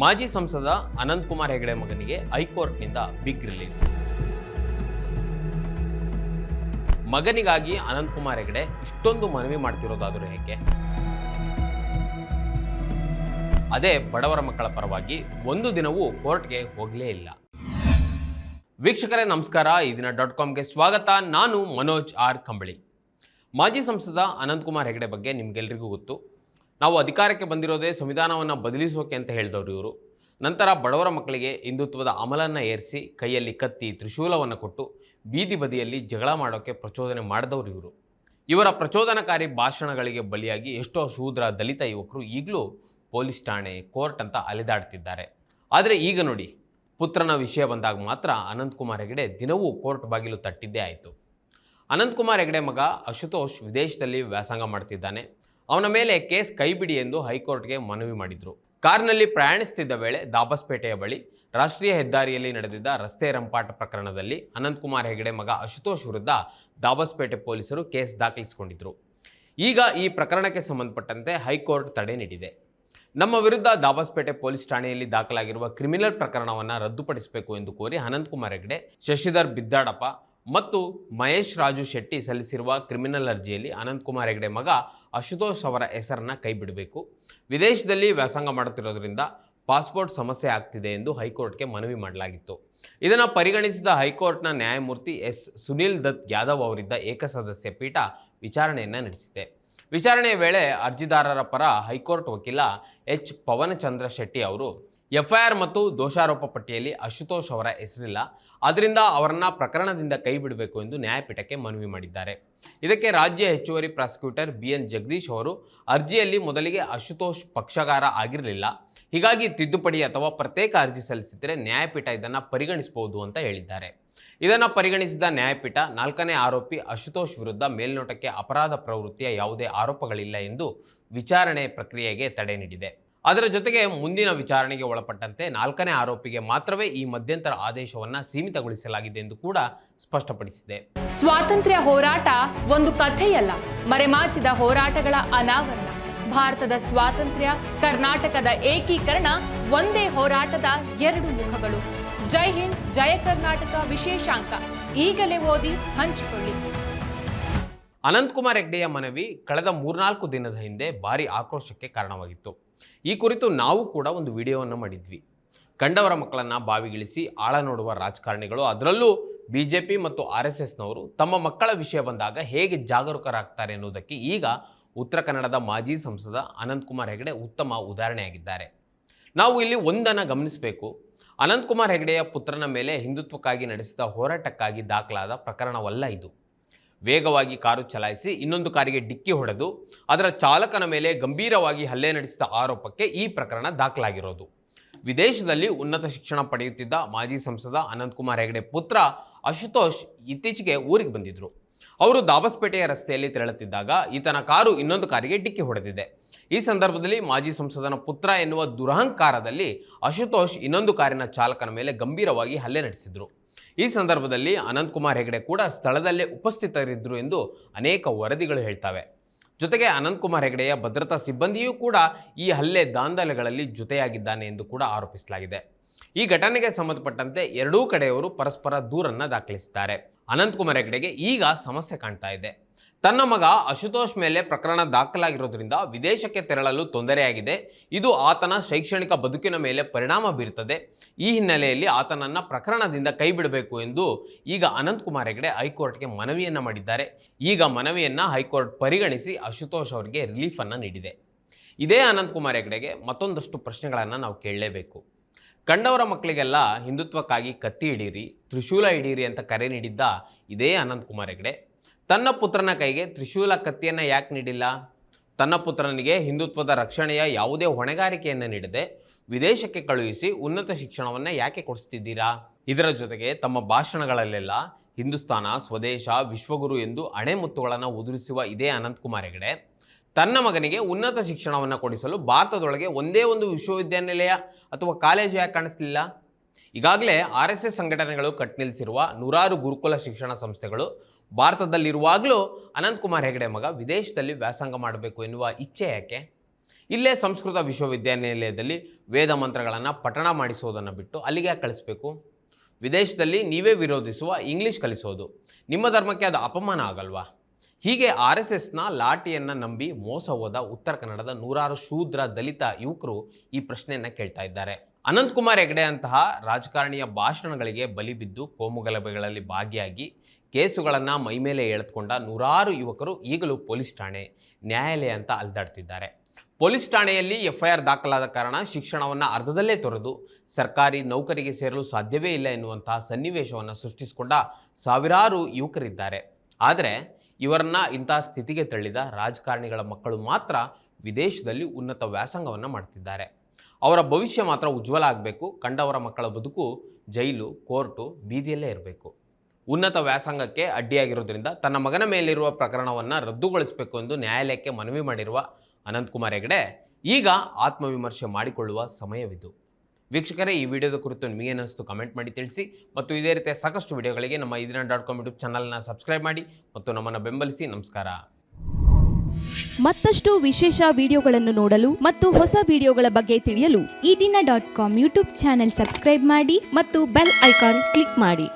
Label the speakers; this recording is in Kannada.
Speaker 1: ಮಾಜಿ ಸಂಸದ ಅನಂತಕುಮಾರ್ ಹೆಗಡೆ ಮಗನಿಗೆ ಹೈಕೋರ್ಟ್ನಿಂದ ಬಿಗ್ ರಿಲೀಫ್. ಮಗನಿಗಾಗಿ ಅನಂತಕುಮಾರ್ ಹೆಗಡೆ ಇಷ್ಟೊಂದು ಮನವಿ ಮಾಡ್ತಿರೋದಾದರೂ ಹೇಗೆ? ಅದೇ ಬಡವರ ಮಕ್ಕಳ ಪರವಾಗಿ ಒಂದು ದಿನವೂ ಕೋರ್ಟ್ಗೆ ಹೋಗಲೇ ಇಲ್ಲ. ವೀಕ್ಷಕರೇ ನಮಸ್ಕಾರ, ಈ ದಿನ .comಗೆ ಸ್ವಾಗತ. ನಾನು ಮನೋಜ್ ಆರ್ ಕಂಬಳಿ. ಮಾಜಿ ಸಂಸದ ಅನಂತಕುಮಾರ್ ಹೆಗಡೆ ಬಗ್ಗೆ ನಿಮ್ಗೆಲ್ರಿಗೂ ಗೊತ್ತು. ನಾವು ಅಧಿಕಾರಕ್ಕೆ ಬಂದಿರೋದೇ ಸಂವಿಧಾನವನ್ನು ಬದಲಿಸೋಕೆ ಅಂತ ಹೇಳಿದವರು ಇವರು. ನಂತರ ಬಡವರ ಮಕ್ಕಳಿಗೆ ಹಿಂದುತ್ವದ ಅಮಲನ್ನು ಏರಿಸಿ ಕೈಯಲ್ಲಿ ಕತ್ತಿ ತ್ರಿಶೂಲವನ್ನು ಕೊಟ್ಟು ಬೀದಿ ಬದಿಯಲ್ಲಿ ಜಗಳ ಮಾಡೋಕ್ಕೆ ಪ್ರಚೋದನೆ ಮಾಡಿದವರು ಇವರು. ಇವರ ಪ್ರಚೋದನಕಾರಿ ಭಾಷಣಗಳಿಗೆ ಬಲಿಯಾಗಿ ಎಷ್ಟೋ ಶೂದ್ರ ದಲಿತ ಯುವಕರು ಈಗಲೂ ಪೊಲೀಸ್ ಠಾಣೆ ಕೋರ್ಟ್ ಅಂತ ಅಲೆದಾಡ್ತಿದ್ದಾರೆ. ಆದರೆ ಈಗ ನೋಡಿ, ಪುತ್ರನ ವಿಷಯ ಬಂದಾಗ ಮಾತ್ರ ಅನಂತಕುಮಾರ್ ಹೆಗಡೆ ದಿನವೂ ಕೋರ್ಟ್ ಬಾಗಿಲು ತಟ್ಟಿದ್ದೇ ಆಯಿತು. ಅನಂತಕುಮಾರ್ ಹೆಗಡೆ ಮಗ ಅಶುತೋಷ್ ವಿದೇಶದಲ್ಲಿ ವ್ಯಾಸಂಗ ಮಾಡ್ತಿದ್ದಾನೆ. ಅವನ ಮೇಲೆ ಕೇಸ್ ಕೈಬಿಡಿ ಎಂದು ಹೈಕೋರ್ಟ್ಗೆ ಮನವಿ ಮಾಡಿದರು. ಕಾರ್ನಲ್ಲಿ ಪ್ರಯಾಣಿಸುತ್ತಿದ್ದ ವೇಳೆ ದಾಬಸ್ಪೇಟೆಯ ಬಳಿ ರಾಷ್ಟ್ರೀಯ ಹೆದ್ದಾರಿಯಲ್ಲಿ ನಡೆದಿದ್ದ ರಸ್ತೆ ರಂಪಾಟ ಪ್ರಕರಣದಲ್ಲಿ ಅನಂತಕುಮಾರ್ ಹೆಗಡೆ ಮಗ ಅಶುತೋಷ್ ವಿರುದ್ಧ ದಾಬಸ್ಪೇಟೆ ಪೊಲೀಸರು ಕೇಸ್ ದಾಖಲಿಸಿಕೊಂಡಿದ್ದರು. ಈಗ ಈ ಪ್ರಕರಣಕ್ಕೆ ಸಂಬಂಧಪಟ್ಟಂತೆ ಹೈಕೋರ್ಟ್ ತಡೆ ನೀಡಿದೆ. ನಮ್ಮ ವಿರುದ್ಧ ದಾಬಸ್ಪೇಟೆ ಪೊಲೀಸ್ ಠಾಣೆಯಲ್ಲಿ ದಾಖಲಾಗಿರುವ ಕ್ರಿಮಿನಲ್ ಪ್ರಕರಣವನ್ನು ರದ್ದುಪಡಿಸಬೇಕು ಎಂದು ಕೋರಿ ಅನಂತಕುಮಾರ್ ಹೆಗಡೆ, ಶಶಿಧರ್ ಬಿದ್ದಾಡಪ್ಪ ಮತ್ತು ಮಹೇಶ್ ರಾಜು ಶೆಟ್ಟಿ ಸಲ್ಲಿಸಿರುವ ಕ್ರಿಮಿನಲ್ ಅರ್ಜಿಯಲ್ಲಿ ಅನಂತಕುಮಾರ್ ಹೆಗಡೆ ಮಗ ಅಶುತೋಷ್ ಅವರ ಹೆಸರನ್ನು ಕೈಬಿಡಬೇಕು, ವಿದೇಶದಲ್ಲಿ ವ್ಯಾಸಂಗ ಮಾಡುತ್ತಿರೋದ್ರಿಂದ ಪಾಸ್ಪೋರ್ಟ್ ಸಮಸ್ಯೆ ಆಗ್ತಿದೆ ಎಂದು ಹೈಕೋರ್ಟ್ಗೆ ಮನವಿ ಮಾಡಲಾಗಿತ್ತು. ಇದನ್ನು ಪರಿಗಣಿಸಿದ ಹೈಕೋರ್ಟ್ನ ನ್ಯಾಯಮೂರ್ತಿ ಎಸ್ ಸುನಿಲ್ ದತ್ ಯಾದವ್ ಅವರಿದ್ದ ಏಕಸದಸ್ಯ ಪೀಠ ವಿಚಾರಣೆಯನ್ನು ನಡೆಸಿದೆ. ವಿಚಾರಣೆಯ ವೇಳೆ ಅರ್ಜಿದಾರರ ಪರ ಹೈಕೋರ್ಟ್ ವಕೀಲ ಎಚ್ ಪವನಚಂದ್ರ ಶೆಟ್ಟಿ ಅವರು ಎಫ್ಐಆರ್ ಮತ್ತು ದೋಷಾರೋಪ ಪಟ್ಟಿಯಲ್ಲಿ ಅಶುತೋಷ್ ಅವರ ಹೆಸರಿಲ್ಲ, ಆದ್ದರಿಂದ ಅವರನ್ನು ಪ್ರಕರಣದಿಂದ ಕೈಬಿಡಬೇಕು ಎಂದು ನ್ಯಾಯಪೀಠಕ್ಕೆ ಮನವಿ ಮಾಡಿದ್ದಾರೆ. ಇದಕ್ಕೆ ರಾಜ್ಯ ಹೆಚ್ಚುವರಿ ಪ್ರಾಸಿಕ್ಯೂಟರ್ BN ಜಗದೀಶ್ ಅವರು ಅರ್ಜಿಯಲ್ಲಿ ಮೊದಲಿಗೆ ಅಶುತೋಷ್ ಪಕ್ಷಗಾರ ಆಗಿರಲಿಲ್ಲ, ಹೀಗಾಗಿ ತಿದ್ದುಪಡಿ ಅಥವಾ ಪ್ರತ್ಯೇಕ ಅರ್ಜಿ ಸಲ್ಲಿಸಿದರೆ ನ್ಯಾಯಪೀಠ ಇದನ್ನು ಪರಿಗಣಿಸಬಹುದು ಅಂತ ಹೇಳಿದ್ದಾರೆ. ಇದನ್ನು ಪರಿಗಣಿಸಿದ ನ್ಯಾಯಪೀಠ 4ನೇ ಆರೋಪಿ ಅಶುತೋಷ್ ವಿರುದ್ಧ ಮೇಲ್ನೋಟಕ್ಕೆ ಅಪರಾಧ ಪ್ರವೃತ್ತಿಯ ಯಾವುದೇ ಆರೋಪಗಳಿಲ್ಲ ಎಂದು ವಿಚಾರಣೆ ಪ್ರಕ್ರಿಯೆಗೆ ತಡೆ ನೀಡಿದೆ. ಅದರ ಜೊತೆಗೆ ಮುಂದಿನ ವಿಚಾರಣೆಗೆ ಒಳಪಟ್ಟಂತೆ 4ನೇ ಆರೋಪಿಗೆ ಮಾತ್ರವೇ ಈ ಮಧ್ಯಂತರ ಆದೇಶವನ್ನು ಸೀಮಿತಗೊಳಿಸಲಾಗಿದೆ ಎಂದು ಕೂಡ ಸ್ಪಷ್ಟಪಡಿಸಿದೆ.
Speaker 2: ಸ್ವಾತಂತ್ರ್ಯ ಹೋರಾಟ ಒಂದು ಕಥೆಯಲ್ಲ, ಮರೆಮಾಚಿದ ಹೋರಾಟಗಳ ಅನಾವರಣ. ಭಾರತದ ಸ್ವಾತಂತ್ರ್ಯ, ಕರ್ನಾಟಕದ ಏಕೀಕರಣ ಒಂದೇ ಹೋರಾಟದ ಎರಡು ಮುಖಗಳು. ಜೈ ಹಿಂದ್, ಜಯ ಕರ್ನಾಟಕ ವಿಶೇಷಾಂಕ ಈಗಲೇ ಓದಿ ಹಂಚಿಕೊಳ್ಳಿ.
Speaker 1: ಅನಂತಕುಮಾರ್ ಹೆಗಡೆಯ ಮನವಿ ಕಳೆದ 3-4 ದಿನದ ಹಿಂದೆ ಭಾರಿ ಆಕ್ರೋಶಕ್ಕೆ ಕಾರಣವಾಗಿತ್ತು. ಈ ಕುರಿತು ನಾವು ಕೂಡ ಒಂದು ವಿಡಿಯೋವನ್ನು ಮಾಡಿದ್ವಿ. ಕಂಡವರ ಮಕ್ಕಳನ್ನು ಬಾವಿಗಿಳಿಸಿ ಆಳ ನೋಡುವ ರಾಜಕಾರಣಿಗಳು, ಅದರಲ್ಲೂ BJP ಮತ್ತು RSSನವರು ತಮ್ಮ ಮಕ್ಕಳ ವಿಷಯ ಬಂದಾಗ ಹೇಗೆ ಜಾಗರೂಕರಾಗ್ತಾರೆ ಎನ್ನುವುದಕ್ಕೆ ಈಗ ಉತ್ತರ ಕನ್ನಡದ ಮಾಜಿ ಸಂಸದ ಅನಂತಕುಮಾರ್ ಹೆಗಡೆ ಉತ್ತಮ ಉದಾಹರಣೆಯಾಗಿದ್ದಾರೆ. ನಾವು ಇಲ್ಲಿ ಒಂದನ್ನು ಗಮನಿಸಬೇಕು. ಅನಂತಕುಮಾರ್ ಹೆಗಡೆಯ ಪುತ್ರನ ಮೇಲೆ ಹಿಂದುತ್ವಕ್ಕಾಗಿ ನಡೆಸಿದ ಹೋರಾಟಕ್ಕಾಗಿ ದಾಖಲಾದ ಪ್ರಕರಣವಲ್ಲ ಇದು. ವೇಗವಾಗಿ ಕಾರು ಚಲಾಯಿಸಿ ಇನ್ನೊಂದು ಕಾರಿಗೆ ಡಿಕ್ಕಿ ಹೊಡೆದು ಅದರ ಚಾಲಕನ ಮೇಲೆ ಗಂಭೀರವಾಗಿ ಹಲ್ಲೆ ನಡೆಸಿದ ಆರೋಪಕ್ಕೆ ಈ ಪ್ರಕರಣ ದಾಖಲಾಗಿರೋದು. ವಿದೇಶದಲ್ಲಿ ಉನ್ನತ ಶಿಕ್ಷಣ ಪಡೆಯುತ್ತಿದ್ದ ಮಾಜಿ ಸಂಸದ ಅನಂತಕುಮಾರ್ ಹೆಗಡೆ ಪುತ್ರ ಅಶುತೋಷ್ ಇತ್ತೀಚೆಗೆ ಊರಿಗೆ ಬಂದಿದ್ದರು. ಅವರು ದಾಬಸ್ಪೇಟೆಯ ರಸ್ತೆಯಲ್ಲಿ ತೆರಳುತ್ತಿದ್ದಾಗ ಈತನ ಕಾರು ಇನ್ನೊಂದು ಕಾರಿಗೆ ಡಿಕ್ಕಿ ಹೊಡೆದಿದೆ. ಈ ಸಂದರ್ಭದಲ್ಲಿ ಮಾಜಿ ಸಂಸದನ ಪುತ್ರ ಎನ್ನುವ ದುರಹಂಕಾರದಲ್ಲಿ ಅಶುತೋಷ್ ಇನ್ನೊಂದು ಕಾರಿನ ಚಾಲಕನ ಮೇಲೆ ಗಂಭೀರವಾಗಿ ಹಲ್ಲೆ ನಡೆಸಿದರು. ಈ ಸಂದರ್ಭದಲ್ಲಿ ಅನಂತಕುಮಾರ್ ಹೆಗಡೆ ಕೂಡ ಸ್ಥಳದಲ್ಲೇ ಉಪಸ್ಥಿತರಿದ್ದರು ಎಂದು ಅನೇಕ ವರದಿಗಳು ಹೇಳ್ತವೆ. ಜೊತೆಗೆ ಅನಂತಕುಮಾರ್ ಹೆಗಡೆಯ ಭದ್ರತಾ ಸಿಬ್ಬಂದಿಯೂ ಕೂಡ ಈ ಹಲ್ಲೆ ದಾಂಧಲೆಗಳಲ್ಲಿ ಜೊತೆಯಾಗಿದ್ದಾನೆ ಎಂದು ಕೂಡ ಆರೋಪಿಸಲಾಗಿದೆ. ಈ ಘಟನೆಗೆ ಸಂಬಂಧಪಟ್ಟಂತೆ ಎರಡೂ ಕಡೆಯವರು ಪರಸ್ಪರ ದೂರನ್ನು ದಾಖಲಿಸಿದ್ದಾರೆ. ಅನಂತಕುಮಾರ್ ಹೆಗಡೆಗೆ ಈಗ ಸಮಸ್ಯೆ ಕಾಣ್ತಾ ಇದೆ. ತನ್ನ ಮಗ ಅಶುತೋಷ್ ಮೇಲೆ ಪ್ರಕರಣ ದಾಖಲಾಗಿರೋದ್ರಿಂದ ವಿದೇಶಕ್ಕೆ ತೆರಳಲು ತೊಂದರೆಯಾಗಿದೆ. ಇದು ಆತನ ಶೈಕ್ಷಣಿಕ ಬದುಕಿನ ಮೇಲೆ ಪರಿಣಾಮ ಬೀರುತ್ತದೆ. ಈ ಹಿನ್ನೆಲೆಯಲ್ಲಿ ಆತನನ್ನು ಪ್ರಕರಣದಿಂದ ಕೈಬಿಡಬೇಕು ಎಂದು ಈಗ ಅನಂತಕುಮಾರ್ ಹೆಗಡೆ ಹೈಕೋರ್ಟ್ಗೆ ಮನವಿಯನ್ನು ಮಾಡಿದ್ದಾರೆ. ಈಗ ಮನವಿಯನ್ನು ಹೈಕೋರ್ಟ್ ಪರಿಗಣಿಸಿ ಅಶುತೋಷ್ ಅವರಿಗೆ ರಿಲೀಫನ್ನು ನೀಡಿದೆ. ಇದೇ ಅನಂತಕುಮಾರ್ ಹೆಗಡೆಗೆ ಮತ್ತೊಂದಷ್ಟು ಪ್ರಶ್ನೆಗಳನ್ನು ನಾವು ಕೇಳಲೇಬೇಕು. ಕಂಡವರ ಮಕ್ಕಳಿಗೆಲ್ಲ ಹಿಂದುತ್ವಕ್ಕಾಗಿ ಕತ್ತಿ ಹಿಡೀರಿ, ತ್ರಿಶೂಲ ಹಿಡೀರಿ ಅಂತ ಕರೆ ನೀಡಿದ್ದ ಇದೇ ಅನಂತಕುಮಾರ್ ಹೆಗಡೆ ತನ್ನ ಪುತ್ರನ ಕೈಗೆ ತ್ರಿಶೂಲ ಕತ್ತಿಯನ್ನು ಯಾಕೆ ನೀಡಿಲ್ಲ? ತನ್ನ ಪುತ್ರನಿಗೆ ಹಿಂದುತ್ವದ ರಕ್ಷಣೆಯ ಯಾವುದೇ ಹೊಣೆಗಾರಿಕೆಯನ್ನು ನೀಡದೆ ವಿದೇಶಕ್ಕೆ ಕಳುಹಿಸಿ ಉನ್ನತ ಶಿಕ್ಷಣವನ್ನು ಯಾಕೆ ಕೊಡಿಸ್ತಿದ್ದೀರಾ? ಇದರ ಜೊತೆಗೆ ತಮ್ಮ ಭಾಷಣಗಳಲ್ಲೆಲ್ಲ ಹಿಂದೂಸ್ತಾನ, ಸ್ವದೇಶ, ವಿಶ್ವಗುರು ಎಂದು ಅಣೆಮುತ್ತುಗಳನ್ನು ಉದುರಿಸುವ ಇದೇ ಅನಂತಕುಮಾರ್ ಹೆಗಡೆ ತನ್ನ ಮಗನಿಗೆ ಉನ್ನತ ಶಿಕ್ಷಣವನ್ನು ಕೊಡಿಸಲು ಭಾರತದೊಳಗೆ ಒಂದೇ ಒಂದು ವಿಶ್ವವಿದ್ಯಾನಿಲಯ ಅಥವಾ ಕಾಲೇಜು ಯಾಕೆ ಕಾಣಿಸ್ಲಿಲ್ಲ? ಈಗಾಗಲೇ RSS ಸಂಘಟನೆಗಳು ಕಟ್ನಿಲ್ಲಿಸಿರುವ ನೂರಾರು ಗುರುಕುಲ ಶಿಕ್ಷಣ ಸಂಸ್ಥೆಗಳು ಭಾರತದಲ್ಲಿರುವಾಗಲೂ ಅನಂತಕುಮಾರ್ ಹೆಗಡೆ ಮಗ ವಿದೇಶದಲ್ಲಿ ವ್ಯಾಸಂಗ ಮಾಡಬೇಕು ಎನ್ನುವ ಇಚ್ಛೆ ಯಾಕೆ? ಇಲ್ಲೇ ಸಂಸ್ಕೃತ ವಿಶ್ವವಿದ್ಯಾನಿಲಯದಲ್ಲಿ ವೇದ ಮಂತ್ರಗಳನ್ನು ಪಠಣ ಮಾಡಿಸೋದನ್ನು ಬಿಟ್ಟು ಅಲ್ಲಿಗೆ ಯಾಕೆ ಕಳಿಸ್ಬೇಕು? ವಿದೇಶದಲ್ಲಿ ನೀವೇ ವಿರೋಧಿಸುವ ಇಂಗ್ಲೀಷ್ ಕಲಿಸೋದು ನಿಮ್ಮ ಧರ್ಮಕ್ಕೆ ಅದು ಅಪಮಾನ ಆಗಲ್ವಾ? ಹೀಗೆ RSSನ ಲಾಠಿಯನ್ನು ನಂಬಿ ಮೋಸ ಹೋದ ಉತ್ತರ ಕನ್ನಡದ ನೂರಾರು ಶೂದ್ರ ದಲಿತ ಯುವಕರು ಈ ಪ್ರಶ್ನೆಯನ್ನು ಕೇಳ್ತಾ ಇದ್ದಾರೆ. ಅನಂತಕುಮಾರ್ ಹೆಗಡೆ ಅಂತಹ ರಾಜಕಾರಣಿಯ ಭಾಷಣಗಳಿಗೆ ಬಲಿ ಬಿದ್ದು ಕೋಮುಗಲಭೆಗಳಲ್ಲಿ ಭಾಗಿಯಾಗಿ ಕೇಸುಗಳನ್ನು ಮೈಮೇಲೆ ಎಳೆದುಕೊಂಡ ನೂರಾರು ಯುವಕರು ಈಗಲೂ ಪೊಲೀಸ್ ಠಾಣೆ, ನ್ಯಾಯಾಲಯ ಅಂತ ಅಲೆದಾಡ್ತಿದ್ದಾರೆ. ಪೊಲೀಸ್ ಠಾಣೆಯಲ್ಲಿ FIR ದಾಖಲಾದ ಕಾರಣ ಶಿಕ್ಷಣವನ್ನು ಅರ್ಧದಲ್ಲೇ ತೊರೆದು ಸರ್ಕಾರಿ ನೌಕರಿಗೆ ಸೇರಲು ಸಾಧ್ಯವೇ ಇಲ್ಲ ಎನ್ನುವಂತಹ ಸನ್ನಿವೇಶವನ್ನು ಸೃಷ್ಟಿಸಿಕೊಂಡ ಸಾವಿರಾರು ಯುವಕರಿದ್ದಾರೆ. ಆದರೆ ಇವರನ್ನ ಇಂತಹ ಸ್ಥಿತಿಗೆ ತಳ್ಳಿದ ರಾಜಕಾರಣಿಗಳ ಮಕ್ಕಳು ಮಾತ್ರ ವಿದೇಶದಲ್ಲಿ ಉನ್ನತ ವ್ಯಾಸಂಗವನ್ನು ಮಾಡ್ತಿದ್ದಾರೆ. ಅವರ ಭವಿಷ್ಯ ಮಾತ್ರ ಉಜ್ವಲ ಆಗಬೇಕು. ಕಂಡವರ ಮಕ್ಕಳ ಬದುಕು ಜೈಲು, ಕೋರ್ಟು, ಬೀದಿಯಲ್ಲೇ ಇರಬೇಕು. ಉನ್ನತ ವ್ಯಾಸಂಗಕ್ಕೆ ಅಡ್ಡಿಯಾಗಿರೋದ್ರಿಂದ ತನ್ನ ಮಗನ ಮೇಲಿರುವ ಪ್ರಕರಣವನ್ನು ರದ್ದುಗೊಳಿಸಬೇಕು ಎಂದು ನ್ಯಾಯಾಲಯಕ್ಕೆ ಮನವಿ ಮಾಡಿರುವ ಅನಂತಕುಮಾರ್ ಹೆಗಡೆ ಈಗ ಆತ್ಮವಿಮರ್ಶೆ ಮಾಡಿಕೊಳ್ಳುವ ಸಮಯವಿದು. ವೀಕ್ಷಕರೇ, ಈ ವಿಡಿಯೋದ ಕುರಿತು ನಿಮಗೇನಿಸ್ತು ಕಮೆಂಟ್ ಮಾಡಿ ತಿಳಿಸಿ. ಮತ್ತು ಇದೇ ರೀತಿಯ ಸಾಕಷ್ಟು ವಿಡಿಯೋಗಳಿಗೆ ನಮ್ಮ ಇದೀನ.com ಯೂಟ್ಯೂಬ್ ಚಾನಲ್ನ ಸಬ್ಸ್ಕ್ರೈಬ್ ಮಾಡಿ ಮತ್ತು ನಮ್ಮನ್ನು ಬೆಂಬಲಿಸಿ. ನಮಸ್ಕಾರ.
Speaker 3: ಮತ್ತಷ್ಟು ವಿಶೇಷ ವಿಡಿಯೋಗಳನ್ನು ನೋಡಲು ಮತ್ತು ಹೊಸ ವಿಡಿಯೋಗಳ ಬಗ್ಗೆ ತಿಳಿಯಲು
Speaker 4: ಇದೀನ.com ಯೂಟ್ಯೂಬ್ ಚಾನೆಲ್ ಸಬ್ಸ್ಕ್ರೈಬ್ ಮಾಡಿ ಮತ್ತು ಬೆಲ್ ಐಕಾನ್ ಕ್ಲಿಕ್ ಮಾಡಿ.